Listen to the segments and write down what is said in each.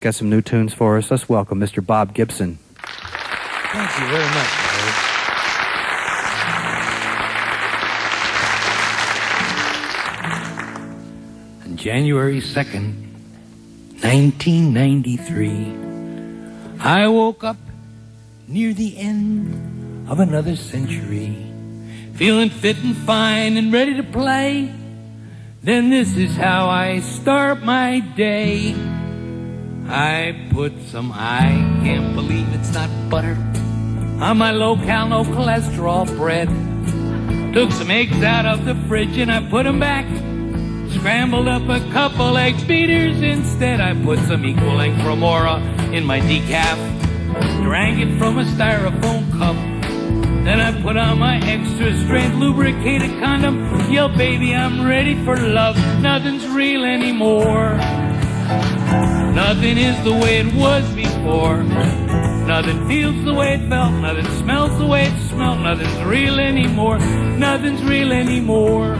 got some new tunes for us. Let's welcome Mr. Bob Gibson. Thank you very much, Larry. On January 2nd, 1993, I woke up near the end of another century, feeling fit and fine and ready to play. Then this is how I start my day. I put some, I can't believe it's not butter, on my low-cal, no-cholesterol bread. Took some eggs out of the fridge and I put them back. Scrambled up a couple egg beaters instead. I put some equal-length Remora in my decaf. Drank it from a styrofoam cup. Then I put on my extra-strength lubricated condom. Yo, baby, I'm ready for love. Nothing's real anymore. Nothing is the way it was before. Nothing feels the way it felt. Nothing smells the way it smelled. Nothing's real anymore. Nothing's real anymore.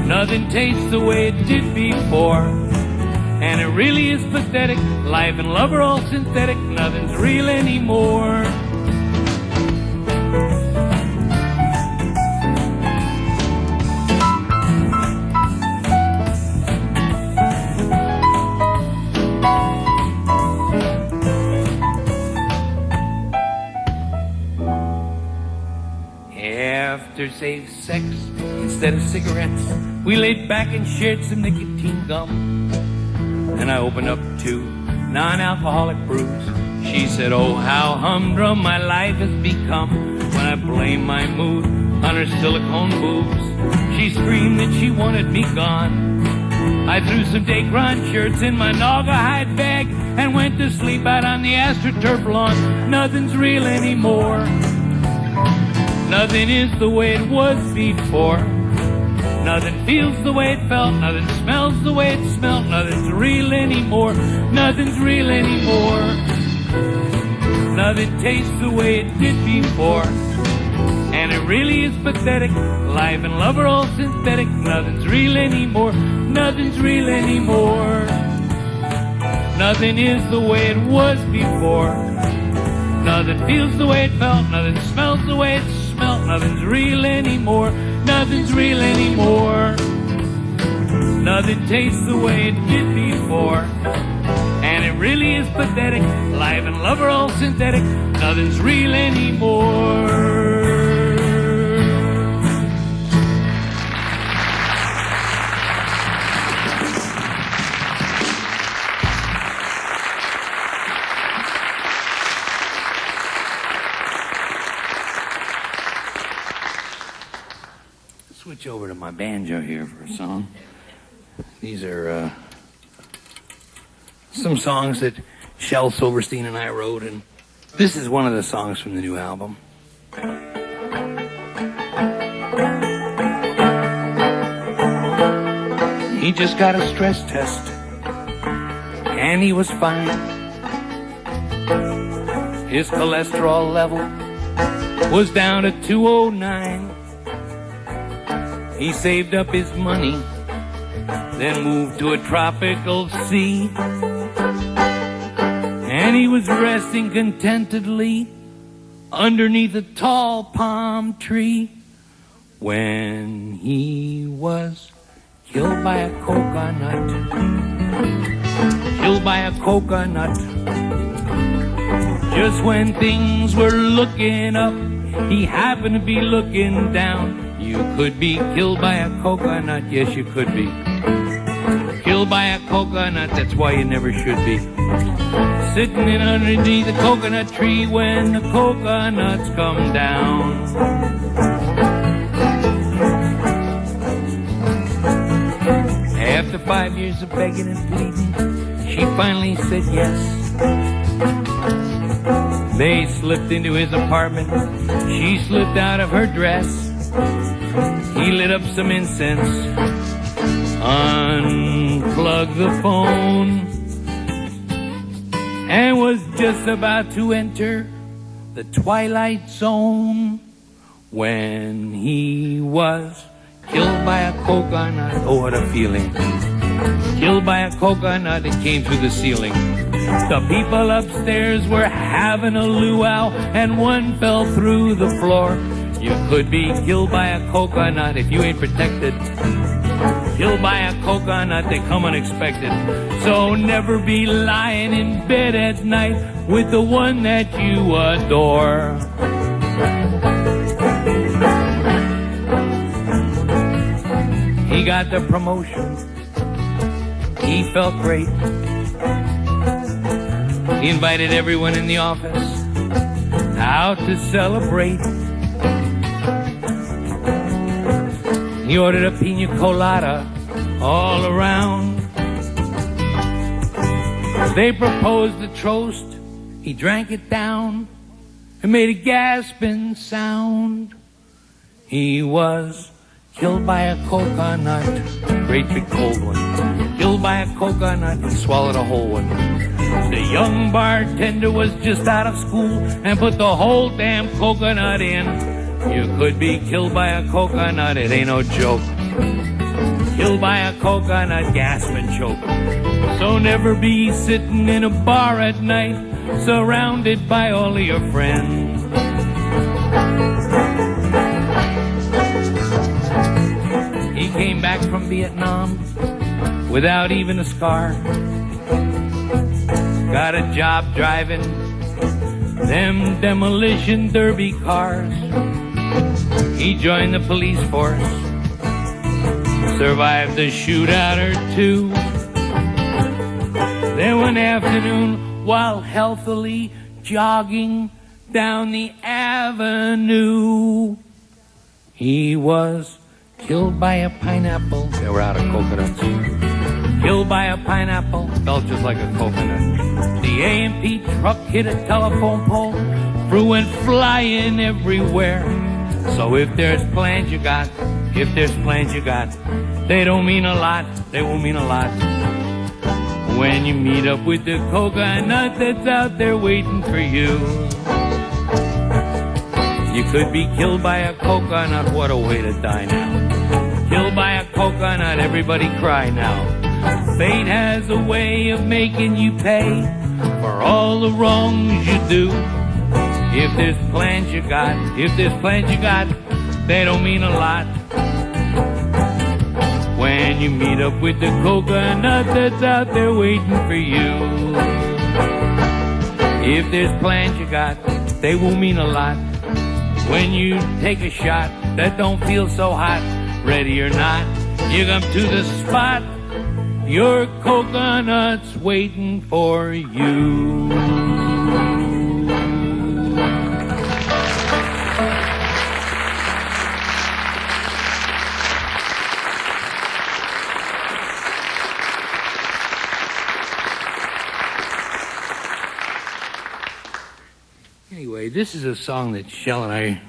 Nothing tastes the way it did before. And it really is pathetic. Life and love are all synthetic. Nothing's real anymore. After safe sex instead of cigarettes, we laid back and shared some nicotine gum. And I opened up 2 non-alcoholic brews. She said, oh, how humdrum my life has become when I blame my mood on her silicone boobs. She screamed that she wanted me gone. I threw some Dacron shirts in my Naugahyde bag and went to sleep out on the AstroTurf lawn. Nothing's real anymore. Nothing is the way it was before. Nothing feels the way it felt. Nothing smells the way it smelled. Nothing's real anymore. Nothing's real anymore. Nothing tastes the way it did before. And it really is pathetic. Life and love are all synthetic. Nothing's real anymore. Nothing's real anymore. Nothing is the way it was before. Nothing feels the way it felt. Nothing smells the way it smelled. Nothing's real anymore. Nothing's real anymore. Nothing tastes the way it did before. And it really is pathetic. Life and love are all synthetic. Nothing's real anymore. Switch over to my banjo here for a song. These are some songs that Shel Silverstein and I wrote, and this is one of the songs from the new album. He just got a stress test, and he was fine. His cholesterol level was down to 209. He saved up his money, then moved to a tropical sea. And he was resting contentedly underneath a tall palm tree when he was killed by a coconut. Killed by a coconut. Just when things were looking up, he happened to be looking down. You could be killed by a coconut, yes you could be. Killed by a coconut, that's why you never should be. Sitting in underneath the coconut tree when the coconuts come down. After 5 years of begging and pleading, she finally said yes. They slipped into his apartment. She slipped out of her dress. He lit up some incense, unplugged the phone, and was just about to enter the twilight zone when he was killed by a coconut. Oh, what a feeling. Killed by a coconut that came through the ceiling. The people upstairs were having a luau, and one fell through the floor. You could be killed by a coconut if you ain't protected. Killed by a coconut, they come unexpected. So never be lying in bed at night with the one that you adore. He got the promotion. He felt great. He invited everyone in the office out to celebrate. He ordered a pina colada all around. They proposed a toast. He drank it down and made a gasping sound. He was killed by a coconut, great big cold one. Killed by a coconut, he swallowed a whole one. The young bartender was just out of school and put the whole damn coconut in. You could be killed by a coconut, it ain't no joke. Killed by a coconut, gasp and choke. So never be sitting in a bar at night, surrounded by all of your friends. He came back from Vietnam without even a scar. Got a job driving them demolition derby cars. He joined the police force, survived a shootout or two. Then one afternoon, while healthily jogging down the avenue, he was killed by a pineapple. They were out of coconuts. Killed by a pineapple, felt just like a coconut. The A&P truck hit a telephone pole, fruit went flying everywhere. So if there's plans you got, if there's plans you got, they don't mean a lot, they won't mean a lot. When you meet up with the coconut that's out there waiting for you. You could be killed by a coconut, what a way to die now. Killed by a coconut, everybody cry now. Fate has a way of making you pay for all the wrongs you do. If there's plans you got, if there's plans you got, they don't mean a lot. When you meet up with the coconut that's out there waiting for you. If there's plans you got, they won't mean a lot. When you take a shot that don't feel so hot, ready or not, you come to the spot, your coconut's waiting for you. Anyway, this is a song that Shel and I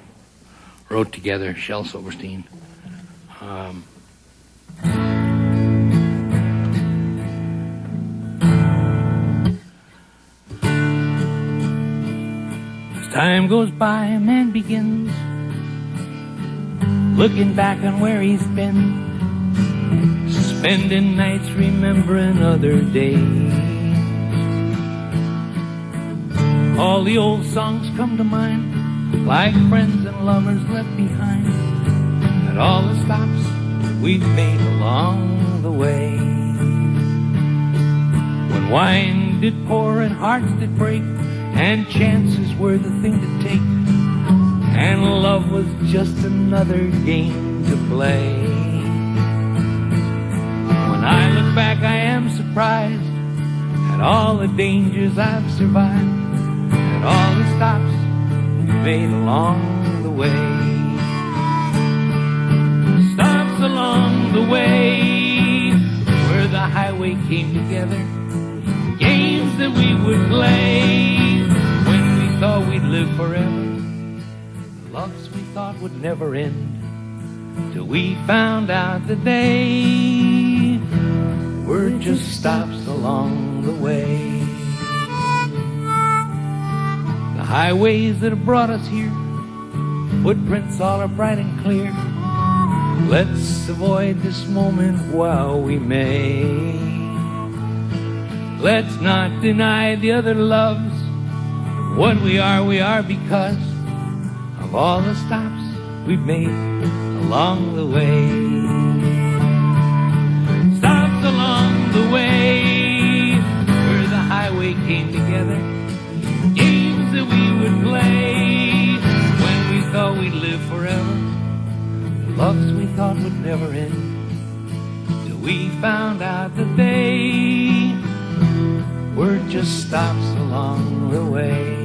wrote together, Shel Silverstein. As time goes by, a man begins looking back on where he's been, spending nights remembering other days. All the old songs come to mind, like friends and lovers left behind, and all the stops we've made along the way. When wine did pour and hearts did break, and chances were the thing to take, and love was just another game to play. When I look back, I am surprised at all the dangers I've survived, and all the stops made along the way. Stops along the way, where the highway came together, games that we would play when we thought we'd live forever, loves we thought would never end, till we found out that they were just stops along the way. The highways that have brought us here, footprints all are bright and clear, Let's avoid this moment while we may. Let's not deny the other loves. What we are because of all the stops we've made along the way. Stops along the way where the highway came together. Games that we would play when we thought we'd live forever. Loves we thought would never end, till we found out that they were just stops along the way.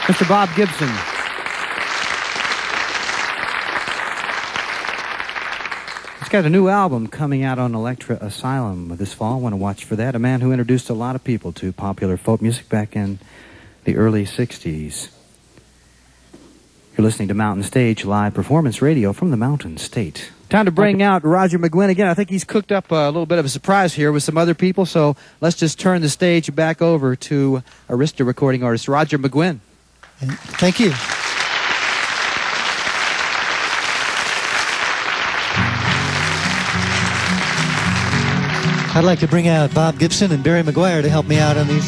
Mr. Bob Gibson. He's got a new album coming out on Elektra Asylum this fall. I want to watch for that. A man who introduced a lot of people to popular folk music back in the early 60s. You're listening to Mountain Stage live performance radio from the Mountain State. Time to bring out Roger McGuinn again. I think he's cooked up a little bit of a surprise here with some other people, so let's just turn the stage back over to Arista recording artist Roger McGuinn. Thank you. I'd like to bring out Bob Gibson and Barry McGuire to help me out on these.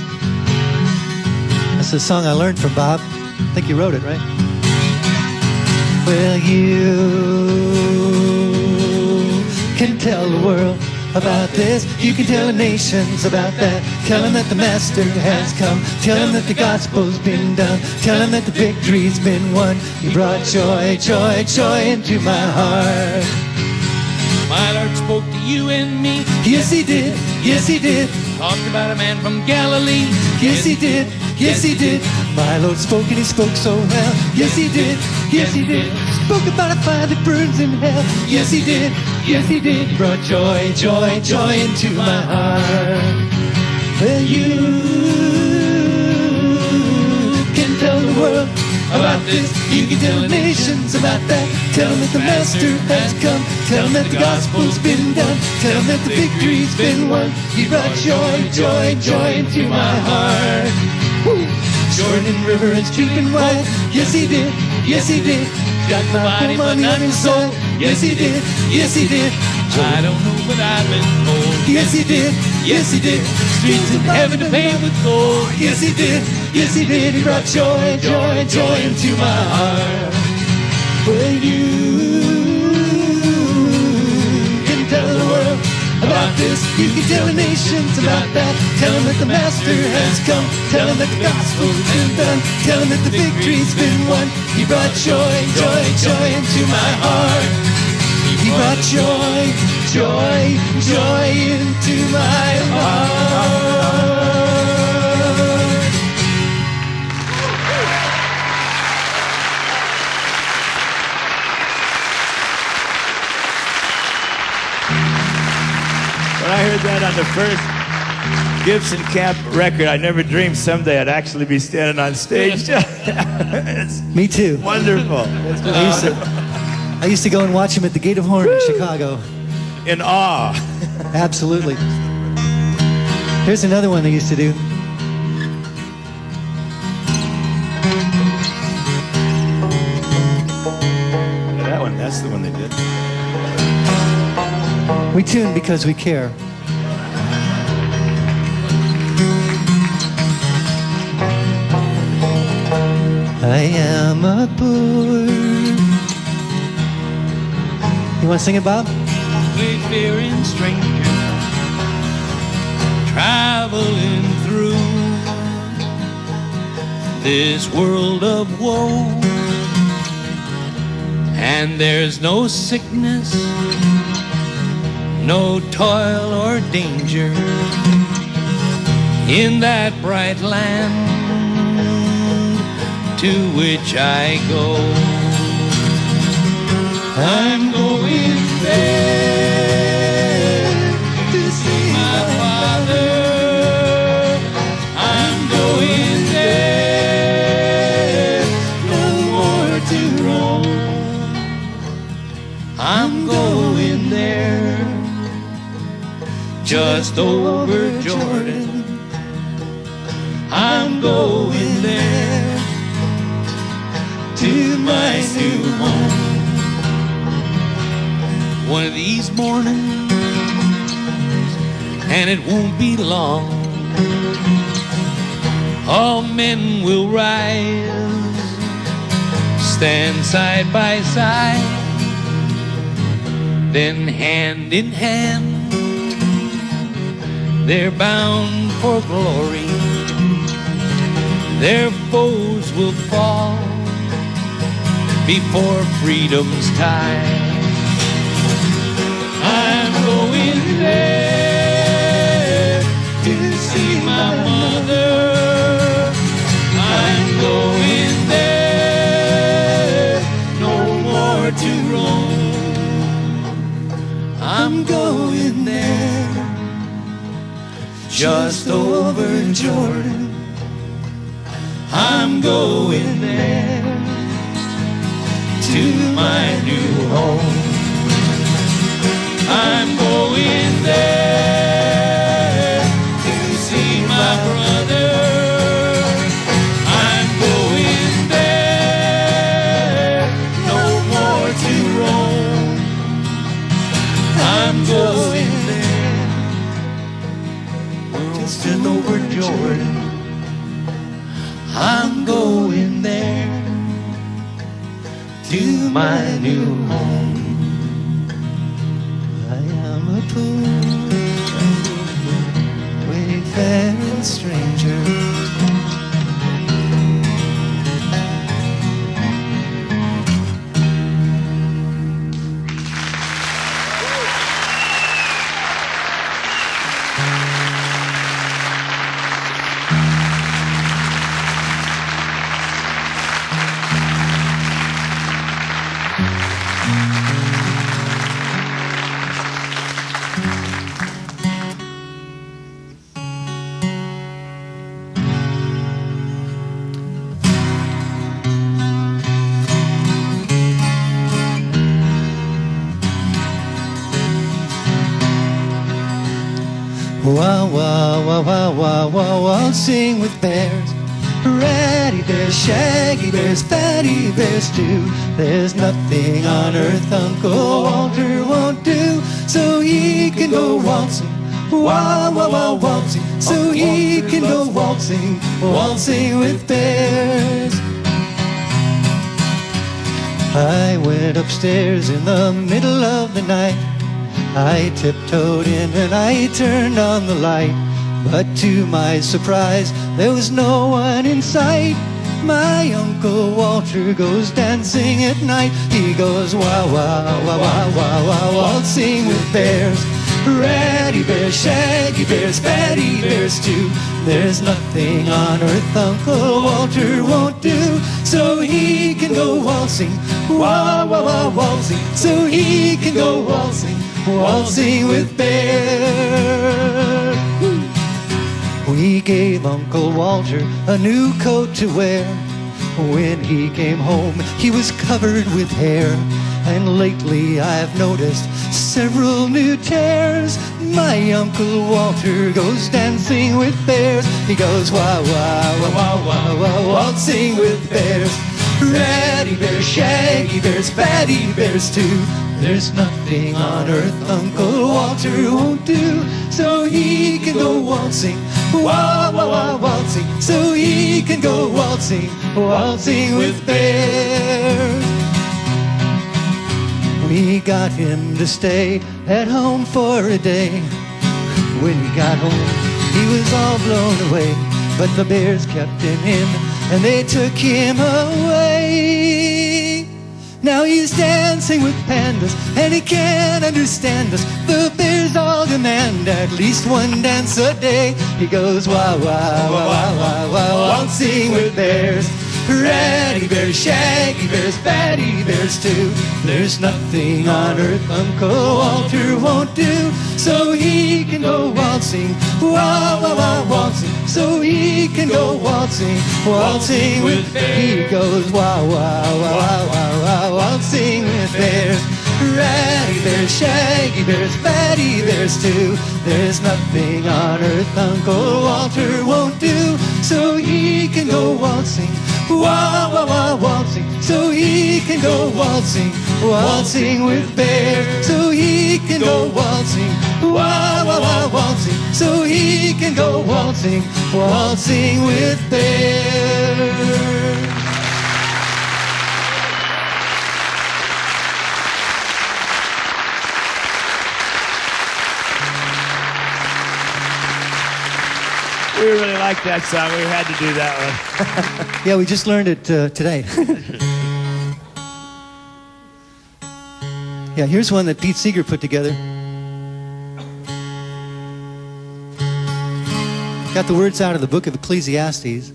That's a song I learned from Bob. I think you wrote it, right? Well, you can tell the world about this. You can tell the nations about that. Tell them that the Master has come. Tell them that the gospel's been done. Tell them that the victory's been won. He brought joy, joy, joy into my heart. My Lord spoke to you and me. Yes, he did. Yes, he did. Talked about a man from Galilee. Yes, he did. Yes, he did. My Lord spoke and he spoke so well. Yes, he did. Yes, he did. Spoke about a fire that burns in hell. Yes, he did. Yes, he did. He brought joy, joy, joy into my heart. Well, you can tell the world about this. You can tell the nations about that. Tell them that the Master has come. Tell them that the gospel's been done. Tell them that the victory's been won. He brought joy, joy, joy into my heart. Woo. Jordan River is streaking wide. Yes, he did. Yes, he did. Got my body but not his soul. Yes, he did. Yes, he did. I don't know, but I've been told. Yes, he did. Yes, he did. Streets of heaven to pave with gold. Yes, he did. Yes, he did. He brought joy, joy, joy into my heart. Well, you can tell the world about this. You can tell the nations about that. Tell them that the Master has come. Tell them that the gospel's been done. Tell them that the victory's been won. He brought joy, joy, joy into my heart. He brought joy, joy, joy into my heart. When I heard that on the first Gibson Camp record, I never dreamed someday I'd actually be standing on stage. It's Me too. wonderful. I used to go and watch him at the Gate of Horn in Chicago. In awe. Absolutely. Here's another one they used to do. That one, that's the one they did. We tune because we care. I am a poor. You want to sing it, Bob? Wayfaring stranger, traveling through this world of woe, and there's no sickness, no toil or danger in that bright land to which I go. I'm going there to see over Jordan. I'm going there to my new home. One of these mornings, and it won't be long, all men will rise, stand side by side, then hand in hand, they're bound for glory. Their foes will fall before freedom's tide. I'm going there to see my mother. I'm going there, no more to roam. I'm going there, just over Jordan. I'm going there to my new home. I'm going there to see my brother. I'm going there, no more to roam. I'm going there, just over Jordan. I'm going there to my new home. I am a poor, wayfaring stranger. Waltzing with bears, ratty bears, shaggy bears, fatty bears too. There's nothing on earth Uncle Walter won't do, so he can go waltzing, waltzing, so he can go waltzing, waltzing with bears. I went upstairs in the middle of the night. I tiptoed in and I turned on the light. But to my surprise, there was no one in sight. My Uncle Walter goes dancing at night. He goes wah, wah, wah, wah, wah, wah, waltzing with bears. Ratty bears, shaggy bears, fatty bears too. There's nothing on earth Uncle Walter won't do, so he can go waltzing, wah, wah, wah, waltzing, so he can go waltzing, waltzing with bears. We gave Uncle Walter a new coat to wear. When he came home, he was covered with hair. And lately I've noticed several new tears. My Uncle Walter goes dancing with bears. He goes wah, wah, wah, wah, wah, wah, waltzing with bears. Ratty bears, shaggy bears, fatty bears too. There's nothing on earth Uncle Walter won't do, so he can go waltzing, wah, wah, wah, waltzing, so he can go waltzing, waltzing with bears. We got him to stay at home for a day. When he got home, he was all blown away, but the bears kept him in and they took him away. Now he's dancing with pandas and he can't understand us. The bears all demand at least one dance a day. He goes wah, wah, wah, wah, wah, wah, waltzing with bears. Ratty bears, shaggy bears, fatty bears too. There's nothing on earth Uncle Walter won't do, so he can go waltzing, wah, wah, wah, waltzing, so he can go waltzing, waltzing with bears. He goes wah, wah, wah, wah, wah, wah, waltzing with bears. ratty, there's shaggy, there's fatty, there's two. There's nothing on earth Uncle Walter won't do, so he can go waltzing, wah, wah, wah, waltzing, so he can go waltzing, waltzing with Bear, so he can go waltzing, wah, wah, wah, waltzing, so he can go waltzing, waltzing with Bear. We really like that song. We had to do that one. Yeah, we just learned it today. Yeah, here's one that Pete Seeger put together. Got the words out of the book of Ecclesiastes.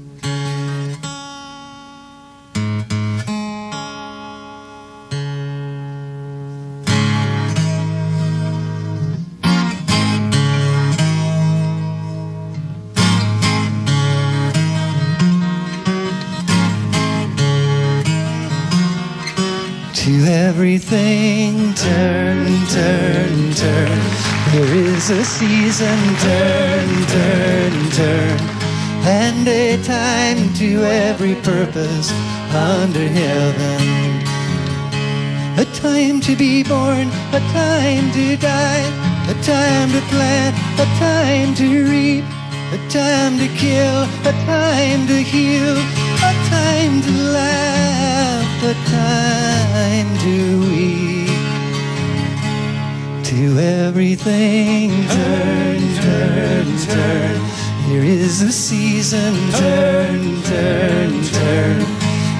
Everything turn, turn, turn. There is a season, turn, turn, turn. And a time to every purpose under heaven. A time to be born, a time to die, a time to plant, a time to reap, a time to kill, a time to heal, a time to laugh, a time to weep. To everything turn, turn, turn. Here is a season, turn, turn, turn.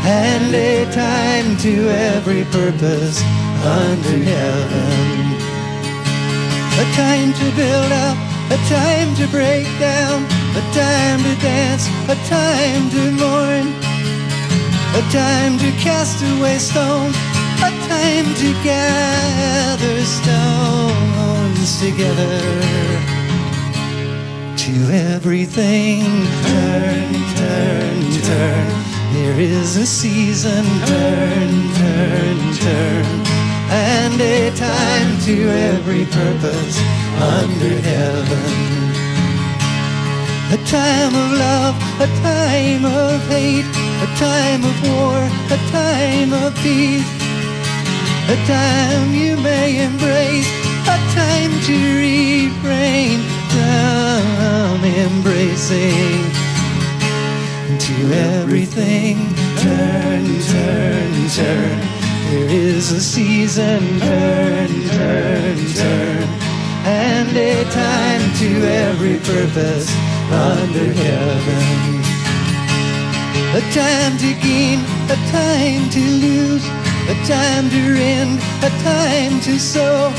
And a time to every purpose under heaven. A time to build up, a time to break down, a time to dance, a time to mourn, a time to cast away stones, a time to gather stones together. To everything turn, turn, turn. There is a season, turn, turn, turn. And a time to every purpose under heaven. A time of love, a time of hate, a time of war, a time of peace. A time you may embrace, a time to refrain from embracing. To everything turn, turn, turn. There is a season, turn, turn, turn. And a time to every purpose under heaven. A time to gain, a time to lose, a time to rend, a time to sow,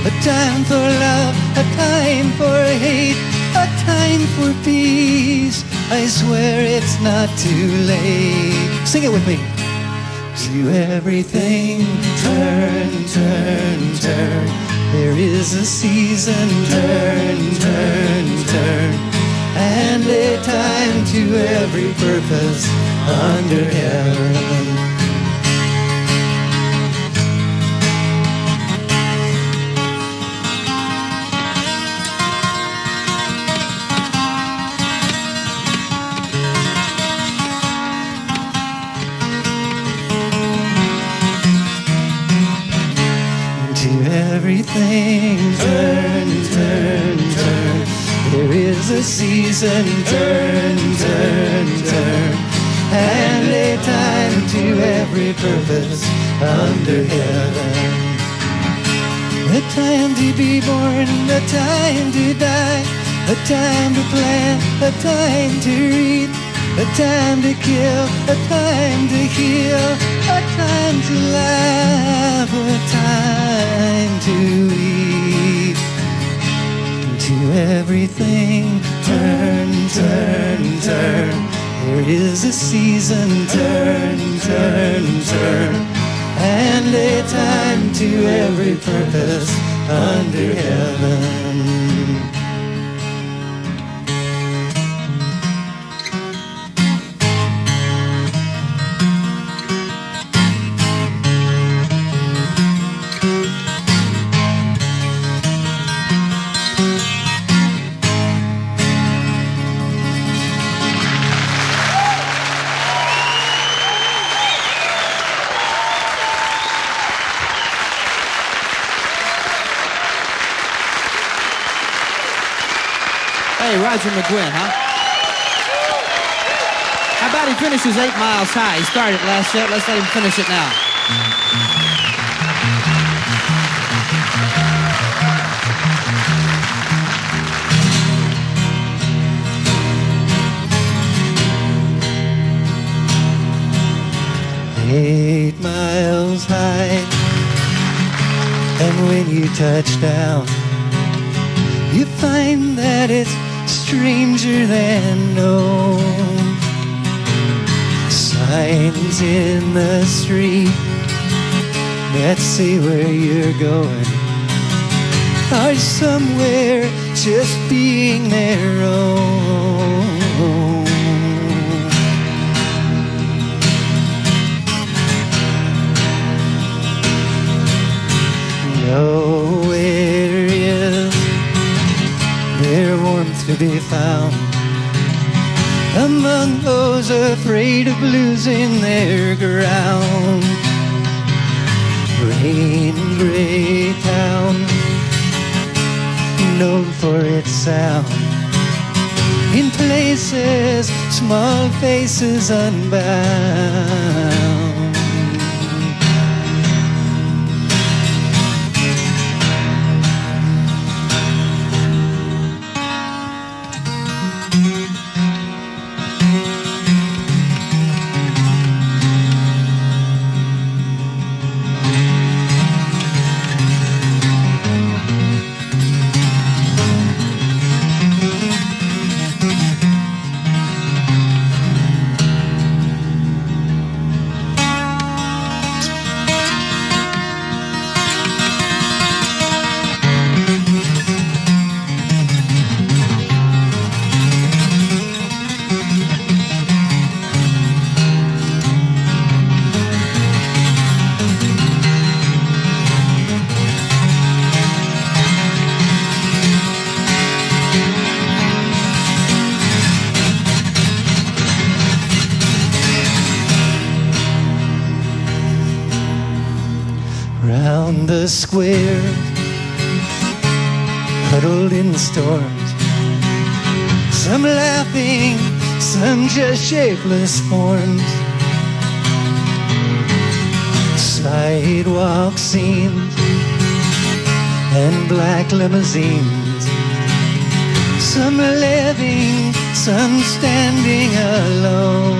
a time for love, a time for hate, a time for peace. I swear it's not too late. Sing it with me. To everything turn, turn, turn. There is a season, turn, turn, turn. And a time to every purpose under heaven. Everything turn, turn, turn. There is a season, turn, turn, turn. And a time to every purpose under heaven. A time to be born, a time to die, a time to plant, a time to reap, a time to kill, a time to heal, a time to laugh, a time to weep. To everything turn, turn, turn. There is a season, turn, turn, turn. And a time to every purpose under heaven. Roger McGuinn, huh? How about he finishes 8 Miles High? He started last set. Let's let him finish it now. 8 miles high, and when you touch down, you find that it's stranger than known. Signs in the street that say where you're going are somewhere just being their own. Nowhere is there warmth to be found among those afraid of losing their ground. Rain gray town, known for its sound, in places small faces unbound. Round the square, huddled in storms, some laughing, some just shapeless forms. Sidewalk scenes and black limousines, some living, some standing alone.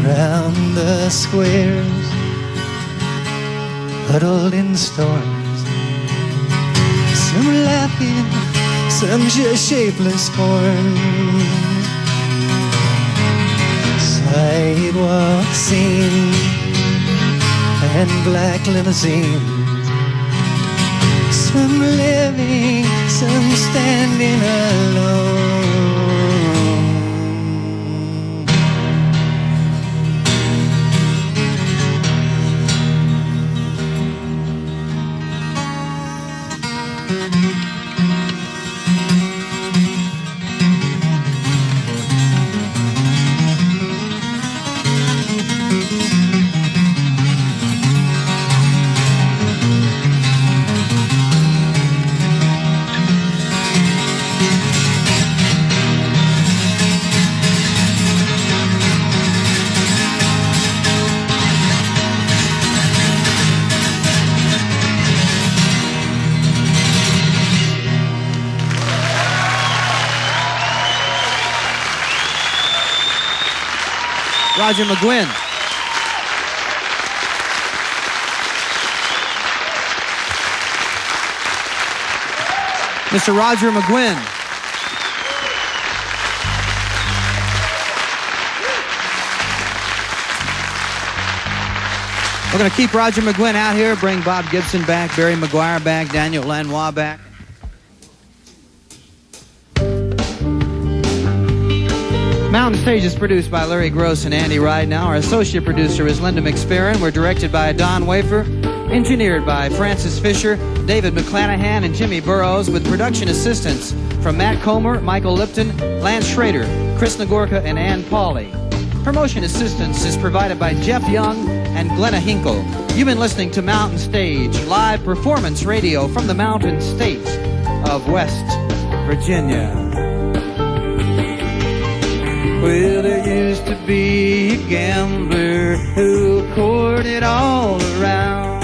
Round the squares, huddled in storms, some laughing, some just shapeless forms. Sidewalk scenes and black limousines, some living, some standing alone. Roger McGuinn. Mr. Roger McGuinn. We're going to keep Roger McGuinn out here, bring Bob Gibson back, Barry McGuire back, Daniel Lanois back. Mountain Stage is produced by Larry Groce and Andy Ridenau. Our associate producer is Linda McSparron. We're directed by Don Wafer, engineered by Francis Fisher, David McClanahan, and Jimmy Burrows, with production assistance from Matt Comer, Michael Lipton, Lance Schrader, Chris Nagorka, and Ann Pauley. Promotion assistance is provided by Jeff Young and Glenna Hinkle. You've been listening to Mountain Stage, live performance radio from the Mountain State of West Virginia. Well, there used to be a gambler who courted all around.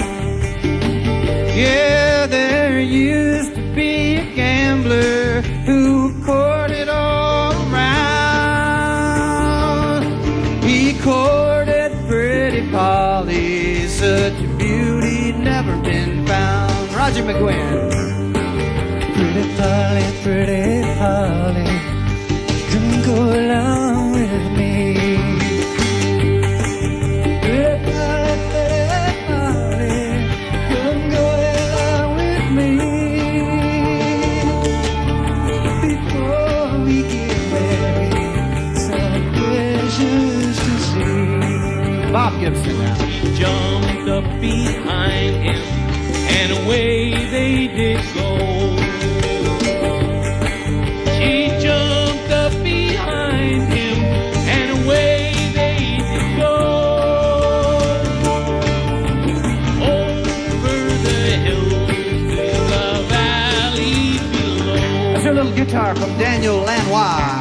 Yeah, there used to be a gambler who courted all around. He courted pretty Polly, such a beauty never been found. Roger McGuinn. Pretty Polly, come go along with me. Pretty Polly, come go along with me. Before we get married, some pleasures to see. Bob Gibson now. She jumped up behind him, and away they did go. She jumped up behind him, and away they did go. Over the hills to the valley below. That's a little guitar from Daniel Lanois.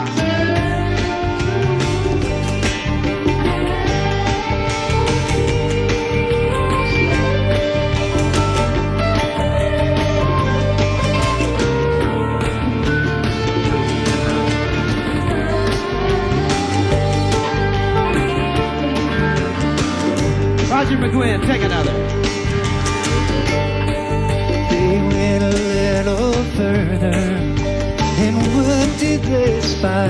Roger McGuinn, take another. They went a little further, and what did they spy?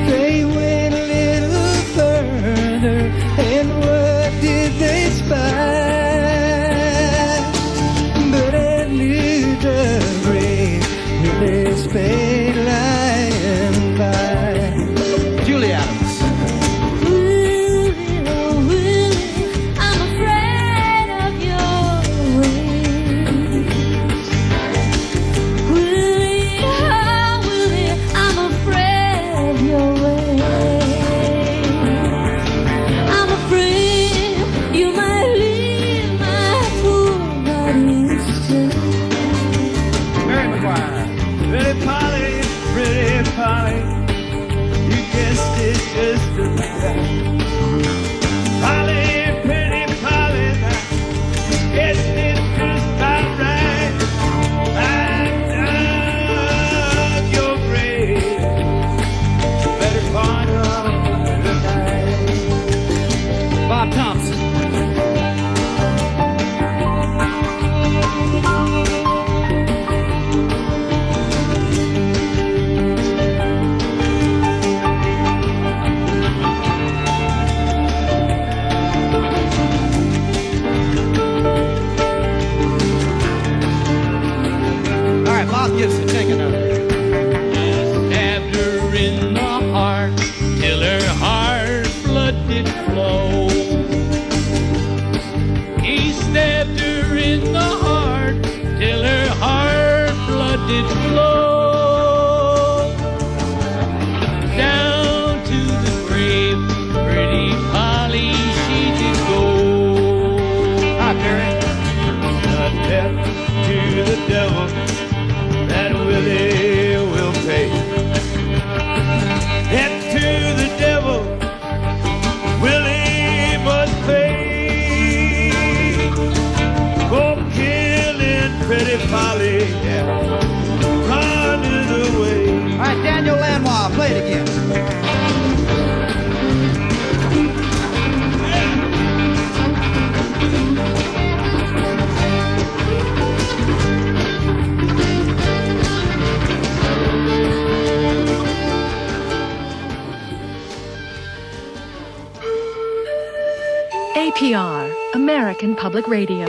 They went a little further, and what did they spy? But at New Dublin, with their spade lying by. Julie Adams. Gibson, take another. Stabbed her in the heart till her heart blood did flow. He stabbed her in the heart till her heart blood did flow. Down to the grave, pretty Polly she did go. Hi, Barry. Death to the devil, that Willie will pay. Death to the devil, Willie must pay. For killing pretty Polly, yeah, running away. All right, Daniel Lanois, play it again. APR, American Public Radio.